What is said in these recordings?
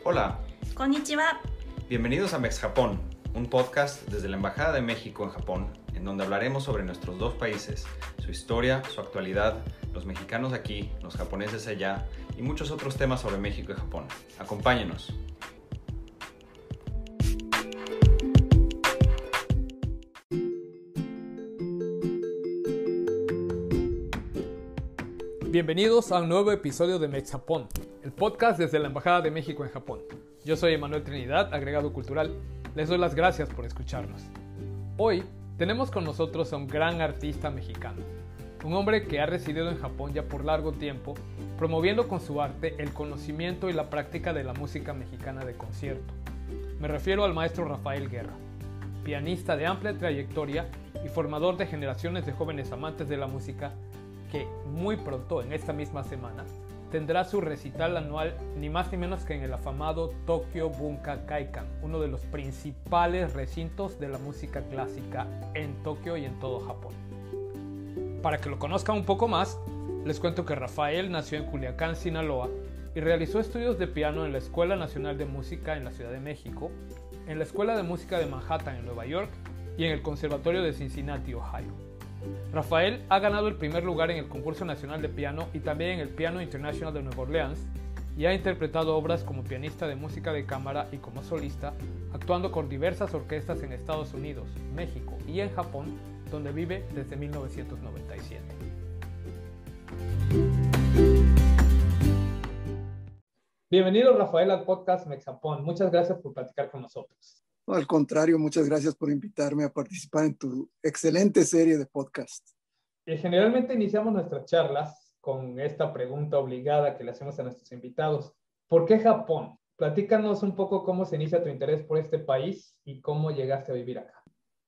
Hola, Konnichiwa. bienvenidos a MexJapón, un podcast desde la Embajada de México en Japón, en donde hablaremos sobre nuestros dos países, su historia, su actualidad, los mexicanos aquí, los japoneses allá y muchos otros temas sobre México y Japón. Acompáñenos. Bienvenidos a un nuevo episodio de MexJapón, el podcast desde la Embajada de México en Japón. Yo soy Emanuel Trinidad, agregado cultural. Les doy las gracias por escucharnos. Hoy tenemos con nosotros a un gran artista mexicano, un hombre que ha residido en Japón ya por largo tiempo, promoviendo con su arte el conocimiento y la práctica de la música mexicana de concierto. Me refiero al maestro Rafael Guerra, pianista de amplia trayectoria y formador de generaciones de jóvenes amantes de la música, que muy pronto, en esta misma semana, tendrá su recital anual ni más ni menos que en el afamado Tokyo Bunka-Kaikan, uno de los principales recintos de la música clásica en Tokio y en todo Japón. Para que lo conozcan un poco más, les cuento que Rafael nació en Culiacán, Sinaloa, y realizó estudios de piano en la Escuela Nacional de Música en la Ciudad de México, en la Escuela de Música de Manhattan en Nueva York y en el Conservatorio de Cincinnati, Ohio. Rafael ha ganado el primer lugar en el concurso nacional de piano y también en el Piano International de Nueva Orleans, y ha interpretado obras como pianista de música de cámara y como solista, actuando con diversas orquestas en Estados Unidos, México y en Japón, donde vive desde 1997. Bienvenido, Rafael, al podcast MexJapón. Muchas gracias por platicar con nosotros. No, al contrario, muchas gracias por invitarme a participar en tu excelente serie de podcast. Generalmente iniciamos nuestras charlas con esta pregunta obligada que le hacemos a nuestros invitados. ¿Por qué Japón? Platícanos un poco cómo se inicia tu interés por este país y cómo llegaste a vivir acá.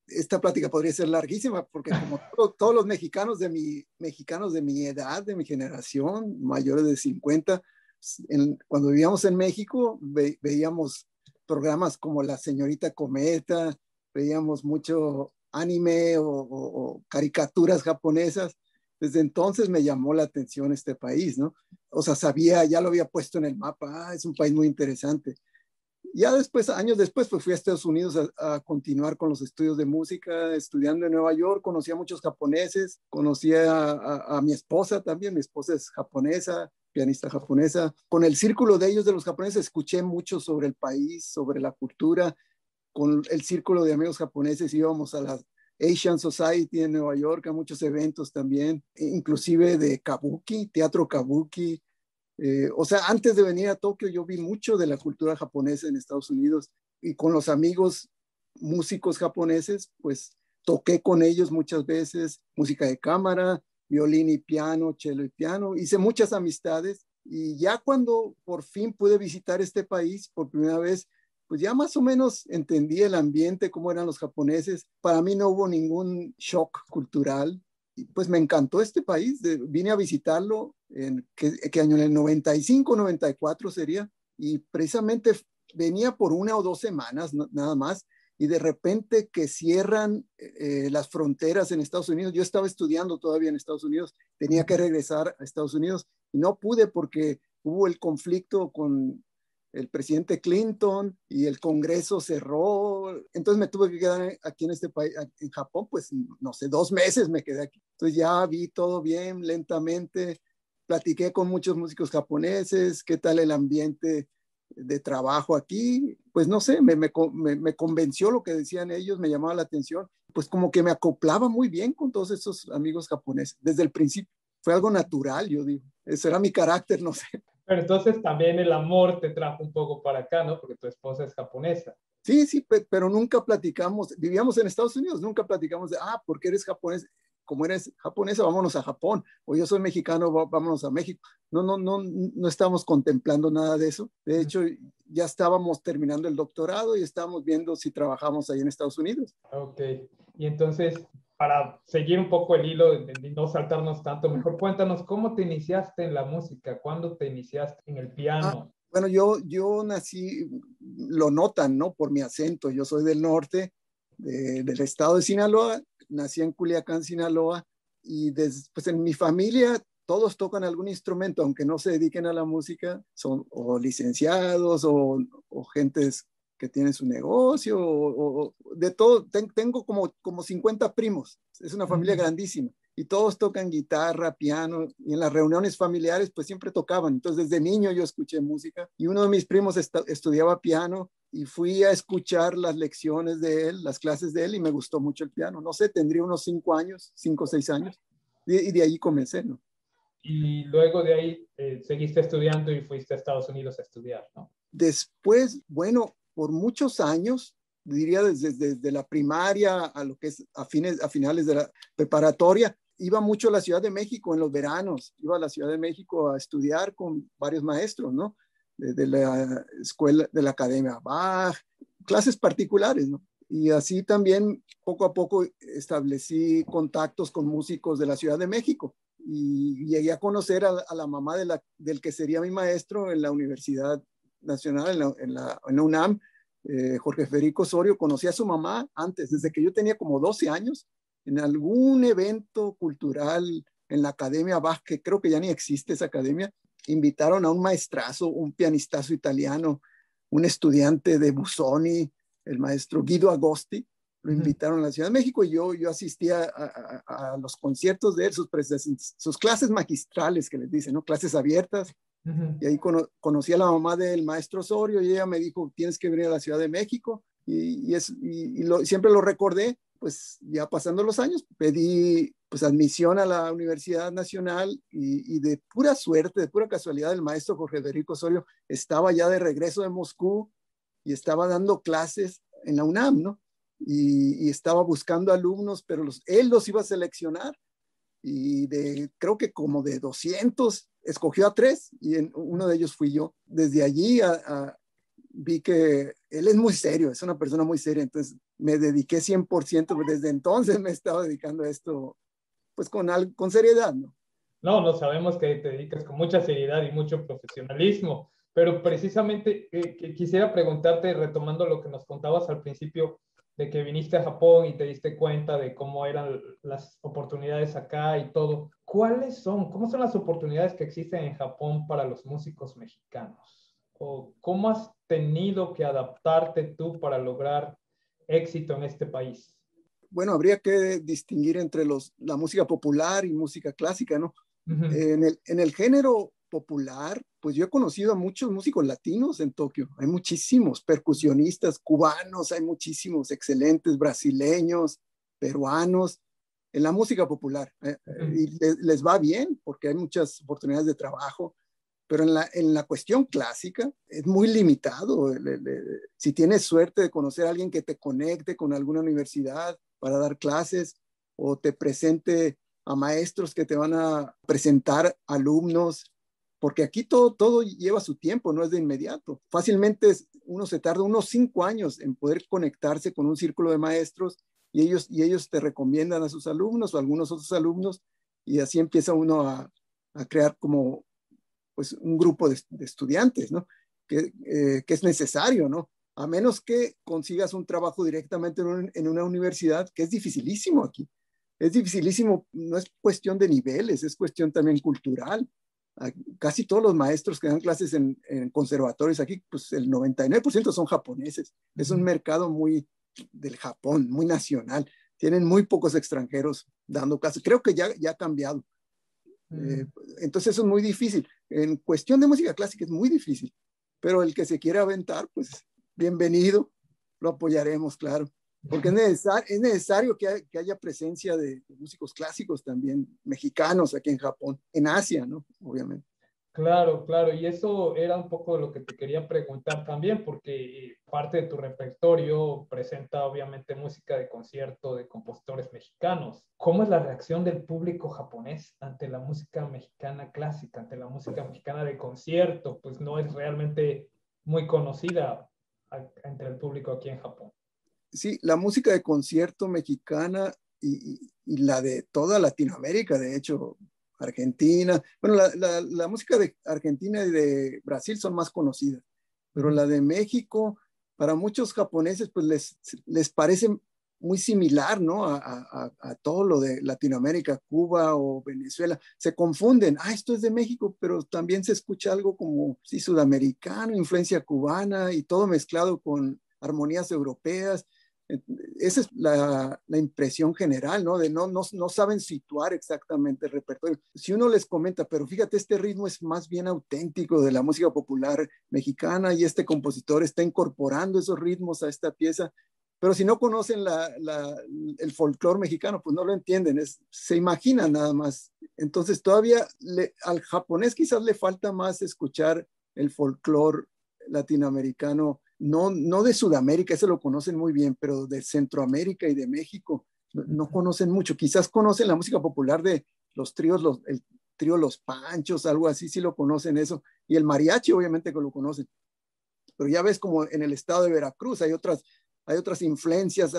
Esta plática podría ser larguísima porque como todos los mexicanos de mi edad, de mi generación, mayores de 50, cuando vivíamos en México, veíamos programas como La Señorita Cometa, veíamos mucho anime o caricaturas japonesas. Desde entonces me llamó la atención este país, ¿no? O sea, ya lo había puesto en el mapa, es un país muy interesante. Ya después, años después, pues fui a Estados Unidos a continuar con los estudios de música, estudiando en Nueva York, conocí a muchos japoneses, conocí a mi esposa también, mi esposa es japonesa, pianista japonesa. Con el círculo de ellos, de los japoneses, escuché mucho sobre el país, sobre la cultura. Con el círculo de amigos japoneses íbamos a la Asian Society en Nueva York, a muchos eventos también, inclusive de kabuki, teatro kabuki. O sea, antes de venir a Tokio yo vi mucho de la cultura japonesa en Estados Unidos, y con los amigos músicos japoneses, pues toqué con ellos muchas veces, música de cámara, violín y piano, cello y piano. Hice muchas amistades, y ya cuando por fin pude visitar este país por primera vez, pues ya más o menos entendí el ambiente, cómo eran los japoneses. Para mí no hubo ningún shock cultural. Y pues me encantó este país. Vine a visitarlo ¿qué año? En el 95, 94 sería. Y precisamente venía por 1 o 2 semanas, nada más. Y de repente que cierran las fronteras en Estados Unidos. Yo estaba estudiando todavía en Estados Unidos. Tenía que regresar a Estados Unidos. Y no pude porque hubo el conflicto con el presidente Clinton y el Congreso cerró. Entonces me tuve que quedar aquí en este país, en Japón, pues no sé, 2 meses me quedé aquí. Entonces ya vi todo bien, lentamente. Platiqué con muchos músicos japoneses, qué tal el ambiente de trabajo aquí. Pues no sé, me convenció lo que decían ellos, me llamaba la atención. Pues como que me acoplaba muy bien con todos esos amigos japoneses. Desde el principio fue algo natural, yo digo. Ese era mi carácter, no sé. Pero entonces también el amor te trajo un poco para acá, ¿no? Porque tu esposa es japonesa. Sí, pero nunca platicamos, vivíamos en Estados Unidos, nunca platicamos de, ¿por qué eres japonés? Como eres japonesa, vámonos a Japón, o yo soy mexicano, vámonos a México. No estamos contemplando nada de eso. De hecho, ya estábamos terminando el doctorado y estábamos viendo si trabajamos ahí en Estados Unidos. Ok, y entonces, para seguir un poco el hilo de no saltarnos tanto, mejor cuéntanos cómo te iniciaste en la música, cuándo te iniciaste en el piano. Bueno, yo nací, lo notan, ¿no? Por mi acento. Yo soy del norte, del estado de Sinaloa, nací en Culiacán, Sinaloa, y pues en mi familia todos tocan algún instrumento, aunque no se dediquen a la música, son o licenciados o gentes que tienen su negocio, o de todo. Tengo como 50 primos, es una familia grandísima, y todos tocan guitarra, piano, y en las reuniones familiares pues siempre tocaban. Entonces desde niño yo escuché música, y uno de mis primos estudiaba piano, y fui a escuchar las lecciones de él, las clases de él, y me gustó mucho el piano. No sé, tendría unos 5 años, 5 o 6 años, y de ahí comencé, ¿no? Y luego de ahí seguiste estudiando y fuiste a Estados Unidos a estudiar, ¿no? Después, bueno, por muchos años, diría desde la primaria a lo que es a finales de la preparatoria, iba mucho a la Ciudad de México en los veranos, iba a la Ciudad de México a estudiar con varios maestros, ¿no? De la escuela, de la Academia Bach, clases particulares, ¿no? Y así también poco a poco establecí contactos con músicos de la Ciudad de México, y llegué a conocer a la mamá del que sería mi maestro en la Universidad Nacional, en la UNAM, Jorge Federico Osorio. Conocí a su mamá antes, desde que yo tenía como 12 años, en algún evento cultural en la Academia Bach, que creo que ya ni existe esa academia. Invitaron a un maestrazo, un pianistazo italiano, un estudiante de Busoni, el maestro Guido Agosti. Lo invitaron a la Ciudad de México, y yo asistía a los conciertos de él, sus clases magistrales, que les dicen, ¿no? Clases abiertas. Y ahí conocí a la mamá del maestro Osorio, y ella me dijo, tienes que venir a la Ciudad de México. Siempre lo recordé. Pues ya pasando los años, pedí pues admisión a la Universidad Nacional, y de pura suerte, de pura casualidad, el maestro Jorge Federico Osorio estaba ya de regreso de Moscú y estaba dando clases en la UNAM, ¿no? Y estaba buscando alumnos, pero él los iba a seleccionar, y creo que como de 200 escogió a 3, y uno de ellos fui yo. Desde allí vi que él es muy serio, es una persona muy seria, entonces me dediqué 100%, desde entonces me he estado dedicando a esto pues con seriedad, ¿no? No, no sabemos que te dedicas con mucha seriedad y mucho profesionalismo, pero precisamente quisiera preguntarte, retomando lo que nos contabas al principio, de que viniste a Japón y te diste cuenta de cómo eran las oportunidades acá y todo. ¿Cómo son las oportunidades que existen en Japón para los músicos mexicanos? ¿O cómo has tenido que adaptarte tú para lograr éxito en este país? Bueno, habría que distinguir entre la música popular y música clásica, ¿no? En el género popular, pues yo he conocido a muchos músicos latinos en Tokio. Hay muchísimos percusionistas cubanos, hay muchísimos excelentes brasileños, peruanos, en la música popular. Y les va bien porque hay muchas oportunidades de trabajo, pero en la cuestión clásica es muy limitado. Si tienes suerte de conocer a alguien que te conecte con alguna universidad para dar clases, o te presente a maestros que te van a presentar alumnos, porque aquí todo lleva su tiempo, no es de inmediato. Fácilmente uno se tarda unos 5 años en poder conectarse con un círculo de maestros, y ellos te recomiendan a sus alumnos o a algunos otros alumnos, y así empieza uno a crear como pues un grupo de estudiantes, ¿no? Que es necesario, ¿no? A menos que consigas un trabajo directamente en una universidad, que es dificilísimo aquí. Es dificilísimo, no es cuestión de niveles, es cuestión también cultural. Casi todos los maestros que dan clases en conservatorios aquí, pues el 99% son japoneses. Es un mercado muy del Japón, muy nacional. Tienen muy pocos extranjeros dando clases. Creo que ya ha cambiado. Entonces eso es muy difícil. En cuestión de música clásica es muy difícil, pero el que se quiera aventar, pues bienvenido, lo apoyaremos, claro, porque es necesario que haya presencia de músicos clásicos también mexicanos aquí en Japón, en Asia, ¿no? Obviamente. Claro, claro, y eso era un poco lo que te quería preguntar también, porque parte de tu repertorio presenta obviamente música de concierto de compositores mexicanos. ¿Cómo es la reacción del público japonés ante la música mexicana clásica, ante la música mexicana de concierto? Pues no es realmente muy conocida entre el público aquí en Japón. Sí, la música de concierto mexicana y la de toda Latinoamérica, de hecho, Argentina. Bueno, la música de Argentina y de Brasil son más conocidas, pero la de México, para muchos japoneses, pues les parece muy similar, ¿no? A todo lo de Latinoamérica, Cuba o Venezuela. Se confunden, esto es de México, pero también se escucha algo como, sí, sudamericano, influencia cubana y todo mezclado con armonías europeas. Esa es la impresión general, ¿no? De no saben situar exactamente el repertorio. Si uno les comenta, pero fíjate, este ritmo es más bien auténtico de la música popular mexicana y este compositor está incorporando esos ritmos a esta pieza, pero si no conocen el folclore mexicano, pues no lo entienden, se imaginan nada más. Entonces todavía al japonés quizás le falta más escuchar el folclore latinoamericano, no de Sudamérica, ese lo conocen muy bien, pero de Centroamérica y de México no conocen mucho. Quizás conocen la música popular de los tríos, el trío Los Panchos, algo así, sí lo conocen eso, y el mariachi obviamente que lo conocen. Pero ya ves como en el estado de Veracruz hay otras influencias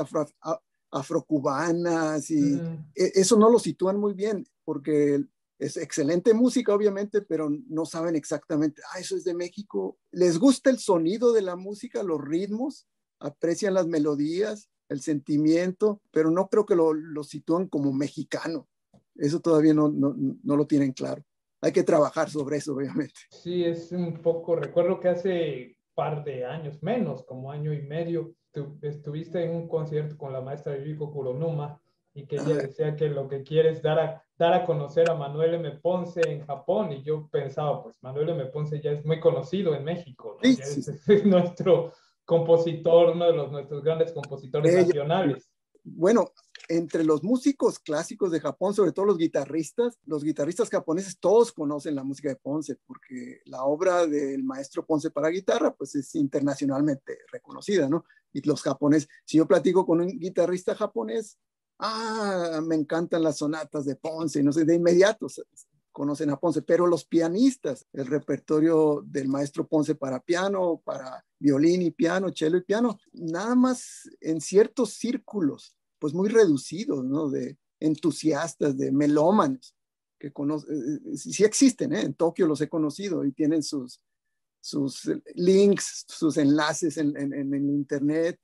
afrocubanas y eso no lo sitúan muy bien porque es excelente música obviamente, pero no saben exactamente, eso es de México. Les gusta el sonido de la música, los ritmos, aprecian las melodías, el sentimiento, pero no creo que lo sitúan como mexicano. Eso todavía no lo tienen claro. Hay que trabajar sobre eso, obviamente. Sí, es un poco, recuerdo que hace par de años, menos, como año y medio, estuviste en un concierto con la maestra Yuriko Kuronuma y que ella decía que lo que quiere es dar a conocer a Manuel M. Ponce en Japón, y yo pensaba, pues Manuel M. Ponce ya es muy conocido en México, ¿no? Sí, Ya sí, es nuestro compositor, uno de nuestros grandes compositores nacionales. Bueno, entre los músicos clásicos de Japón, sobre todo los guitarristas japoneses, todos conocen la música de Ponce, porque la obra del maestro Ponce para guitarra, pues es internacionalmente reconocida, ¿no? Y los japoneses, si yo platico con un guitarrista japonés, me encantan las sonatas de Ponce, no sé, de inmediato conocen a Ponce, pero los pianistas, el repertorio del maestro Ponce para piano, para violín y piano, cello y piano, nada más en ciertos círculos, pues muy reducidos, ¿no? De entusiastas, de melómanos, que sí existen, ¿eh? En Tokio los he conocido y tienen sus links, sus enlaces en internet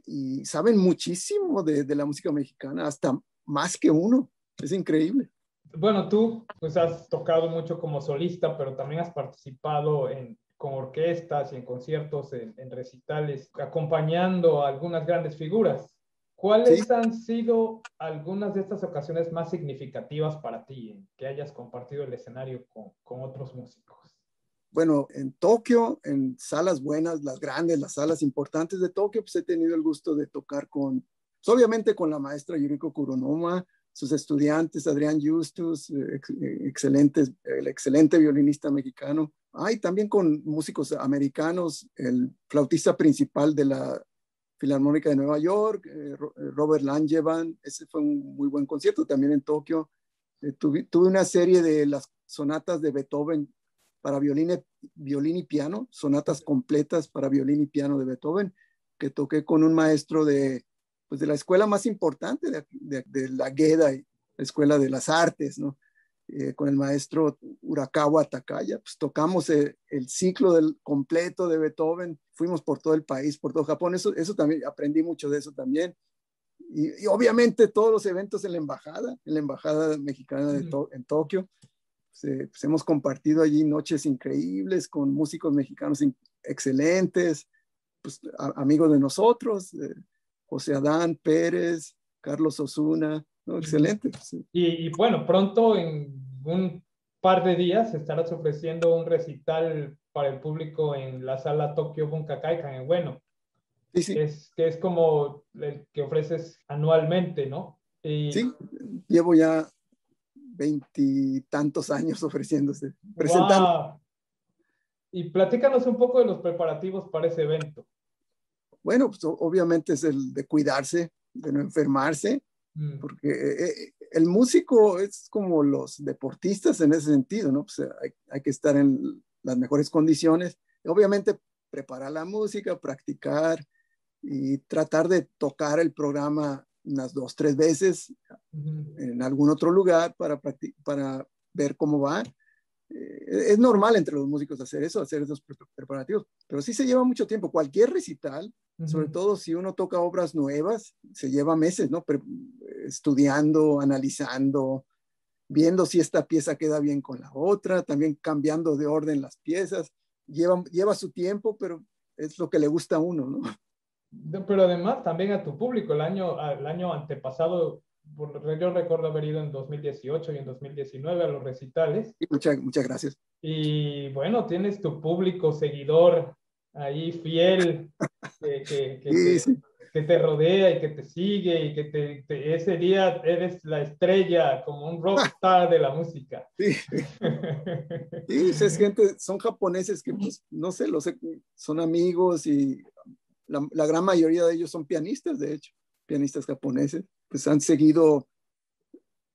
y saben muchísimo de la música mexicana, hasta más que uno, es increíble. Bueno, tú pues has tocado mucho como solista, pero también has participado con orquestas y en conciertos, en recitales, acompañando a algunas grandes figuras. ¿Cuáles Sí. han sido algunas de estas ocasiones más significativas para ti, en que hayas compartido el escenario con otros músicos? Bueno, en Tokio, en salas buenas, las grandes, las salas importantes de Tokio, pues he tenido el gusto de tocar pues, obviamente con la maestra Yuriko Kuronuma, sus estudiantes, Adrián Justus, el excelente violinista mexicano. Y también con músicos americanos, el flautista principal de la Filarmónica de Nueva York, Robert Langevin, ese fue un muy buen concierto también en Tokio. Tuve una serie de las sonatas de Beethoven para violín y piano, sonatas completas para violín y piano de Beethoven, que toqué con un maestro de la escuela más importante de la Geda, la Escuela de las Artes, ¿no? Con el maestro Urakawa Takaya, pues tocamos el ciclo completo de Beethoven, fuimos por todo el país, por todo Japón, eso también, aprendí mucho de eso también. Y obviamente todos los eventos en la embajada mexicana en Tokio, pues hemos compartido allí noches increíbles con músicos mexicanos excelentes, pues, amigos de nosotros, José Adán Pérez, Carlos Osuna, ¿no? Excelente. Sí. Y bueno, pronto en un par de días estarás ofreciendo un recital para el público en la sala Tokyo Bunkakaikan en Ueno. Sí, sí. Que es como el que ofreces anualmente, ¿no? Sí, llevo ya 20 años ofreciéndose, presentando. ¡Wow! Y platícanos un poco de los preparativos para ese evento. Bueno, pues obviamente es el de cuidarse, de no enfermarse, porque el músico es como los deportistas en ese sentido, ¿no? Pues hay que estar en las mejores condiciones. Obviamente preparar la música, practicar y tratar de tocar el programa unas 2, 3 veces en algún otro lugar para ver cómo va. Es normal entre los músicos hacer eso, hacer esos preparativos, pero sí se lleva mucho tiempo. Cualquier recital, sobre todo si uno toca obras nuevas, se lleva meses, ¿no? Estudiando, analizando, viendo si esta pieza queda bien con la otra, también cambiando de orden las piezas. Lleva su tiempo, pero es lo que le gusta a uno, ¿no? Pero además también a tu público, el año antepasado, yo recuerdo haber ido en 2018 y en 2019 a los recitales. Muchas gracias. Y bueno, tienes tu público seguidor ahí fiel Sí. que te rodea y que te sigue y que ese día eres la estrella, como un rockstar de la música. Sí. Sí, es gente, son japoneses que, pues, no sé, son amigos y la gran mayoría de ellos son pianistas, de hecho, pianistas japoneses, pues han seguido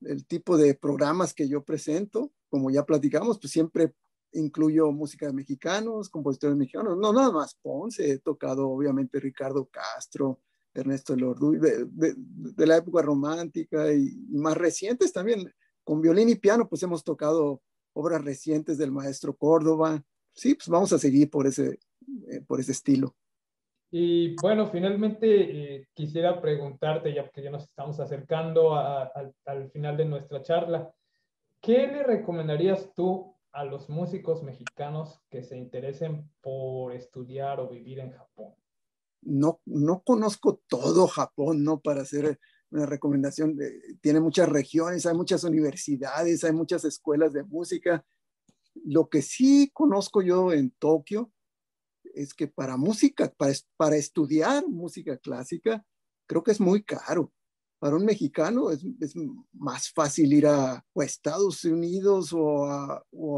el tipo de programas que yo presento, como ya platicamos, pues siempre incluyo música de mexicanos, compositores mexicanos, no nada más Ponce, he tocado obviamente Ricardo Castro, Ernesto Elorduy, de la época romántica y más recientes también, con violín y piano, pues hemos tocado obras recientes del maestro Córdoba. Sí, pues vamos a seguir por ese estilo. Y bueno, finalmente quisiera preguntarte, ya que ya nos estamos acercando al final de nuestra charla, ¿qué le recomendarías tú a los músicos mexicanos que se interesen por estudiar o vivir en Japón? No conozco todo Japón, ¿no? Para hacer una recomendación. Tiene muchas regiones, hay muchas universidades, hay muchas escuelas de música. Lo que sí conozco yo en Tokio es que para estudiar música clásica, creo que es muy caro. Para un mexicano es más fácil ir a Estados Unidos o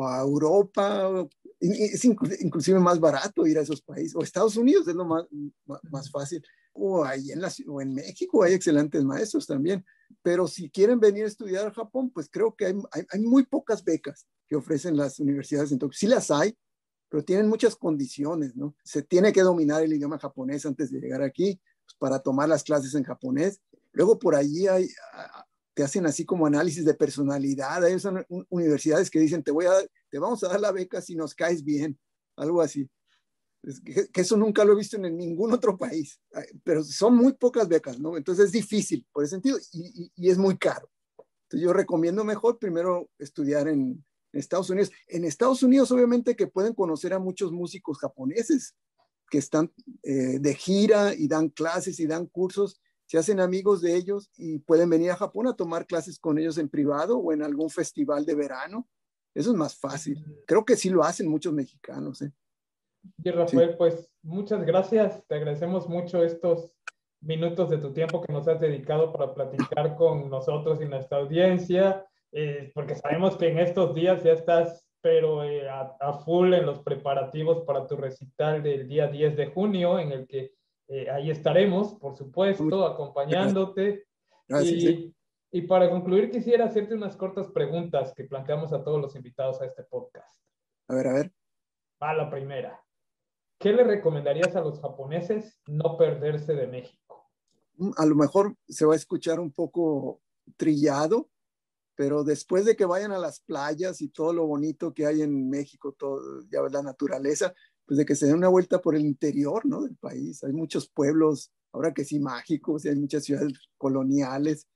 a Europa. Es inclusive más barato ir a esos países. O Estados Unidos es lo más fácil. O en México hay excelentes maestros también. Pero si quieren venir a estudiar a Japón, pues creo que hay muy pocas becas que ofrecen las universidades en Tokio. Sí las hay, pero tienen muchas condiciones, ¿no? Se tiene que dominar el idioma japonés antes de llegar aquí, pues, para tomar las clases en japonés. Luego por allí te hacen así como análisis de personalidad. Hay universidades que dicen, te vamos a dar la beca si nos caes bien, algo así. Que eso nunca lo he visto en ningún otro país, pero son muy pocas becas, ¿no? Entonces es difícil por ese sentido y es muy caro. Entonces yo recomiendo mejor primero estudiar en Estados Unidos. En Estados Unidos obviamente que pueden conocer a muchos músicos japoneses que están de gira y dan clases y dan cursos, se hacen amigos de ellos y pueden venir a Japón a tomar clases con ellos en privado o en algún festival de verano. Eso es más fácil. Creo que sí lo hacen muchos mexicanos. Y Rafael, Sí. pues muchas gracias. Te agradecemos mucho estos minutos de tu tiempo que nos has dedicado para platicar con nosotros y nuestra audiencia, porque sabemos que en estos días ya estás, pero a full en los preparativos para tu recital del día 10 de junio, en el que ahí estaremos, por supuesto, acompañándote. Gracias, sí. Y para concluir, quisiera hacerte unas cortas preguntas que planteamos a todos los invitados a este podcast. A ver. Va la primera. ¿Qué le recomendarías a los japoneses no perderse de México? A lo mejor se va a escuchar un poco trillado, pero después de que vayan a las playas y todo lo bonito que hay en México, todo, ya ves la naturaleza, pues de que se den una vuelta por el interior, ¿no? Del país. Hay muchos pueblos, ahora que sí, mágicos, y hay muchas ciudades coloniales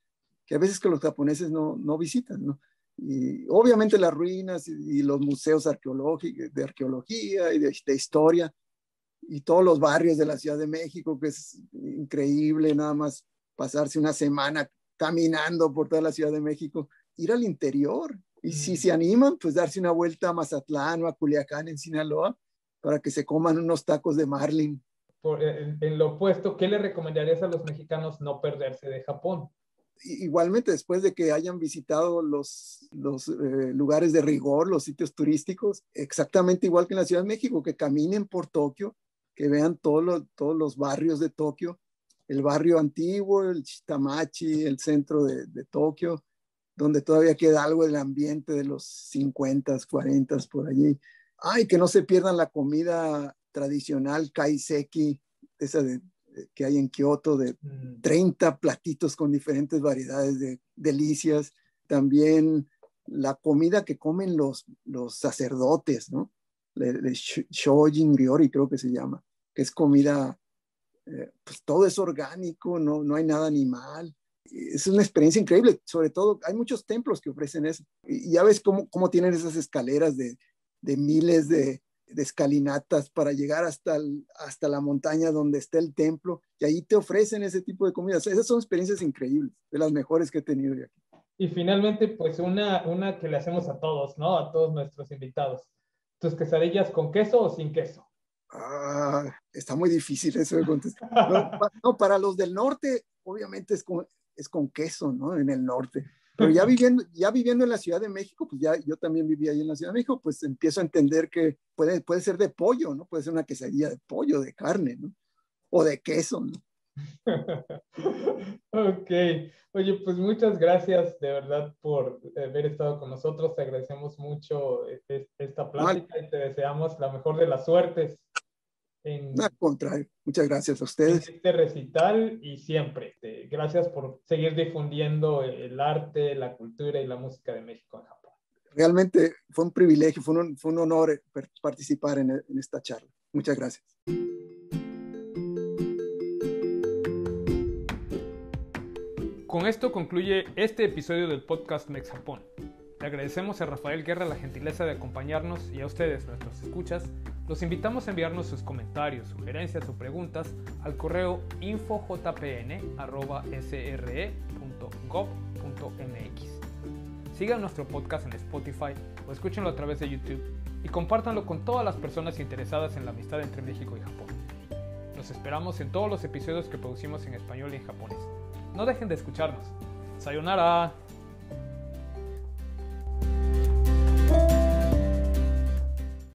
que a veces que los japoneses no visitan, ¿no? Y obviamente las ruinas y los museos arqueológicos, de arqueología y de historia, y todos los barrios de la Ciudad de México, que es increíble nada más pasarse una semana caminando por toda la Ciudad de México, ir al interior. Y si se animan, pues darse una vuelta a Mazatlán o a Culiacán en Sinaloa para que se coman unos tacos de marlin. En lo opuesto, ¿qué le recomendarías a los mexicanos no perderse de Japón? Igualmente, después de que hayan visitado los lugares de rigor, los sitios turísticos, exactamente igual que en la Ciudad de México, que caminen por Tokio, que vean todos los barrios de Tokio, el barrio antiguo, el Shitamachi, el centro de Tokio, donde todavía queda algo del ambiente de los 50, 40 por allí. Ay, que no se pierdan la comida tradicional kaiseki, esa que hay en Kioto, de 30 platitos con diferentes variedades de delicias. También la comida que comen los sacerdotes, ¿no? Shojin Ryori creo que se llama, que es comida, pues todo es orgánico, no hay nada animal. Es una experiencia increíble, sobre todo hay muchos templos que ofrecen eso. Y ya ves cómo tienen esas escaleras de miles de escalinatas para llegar hasta la montaña donde está el templo, y ahí te ofrecen ese tipo de comidas. Esas son experiencias increíbles, de las mejores que he tenido de aquí. Y finalmente, pues una que le hacemos a todos, ¿no? A todos nuestros invitados. ¿Tus quesadillas con queso o sin queso? Está muy difícil eso de contestar. No, para los del norte, obviamente es con queso, ¿no? En el norte. Pero ya viviendo en la Ciudad de México, pues yo también vivía ahí en la Ciudad de México, pues empiezo a entender que puede ser de pollo, ¿no? Puede ser una quesadilla de pollo, de carne, ¿no? O de queso, ¿no? Ok. Oye, pues muchas gracias de verdad por haber estado con nosotros. Te agradecemos mucho esta plática y te deseamos la mejor de las suertes Al contrario, muchas gracias a en ustedes. este recital y siempre. Gracias por seguir difundiendo el arte, la cultura y la música de México en Japón. Realmente fue un privilegio, fue un honor participar en esta charla. Muchas gracias. Con esto concluye este episodio del podcast Mex Japón. Le agradecemos a Rafael Guerra la gentileza de acompañarnos y a ustedes, nuestros escuchas, los invitamos a enviarnos sus comentarios, sugerencias o preguntas al correo info.jpn@sre.gov.mx. Sigan nuestro podcast en Spotify o escúchenlo a través de YouTube y compártanlo con todas las personas interesadas en la amistad entre México y Japón. Los esperamos en todos los episodios que producimos en español y en japonés. No dejen de escucharnos. ¡Sayonara!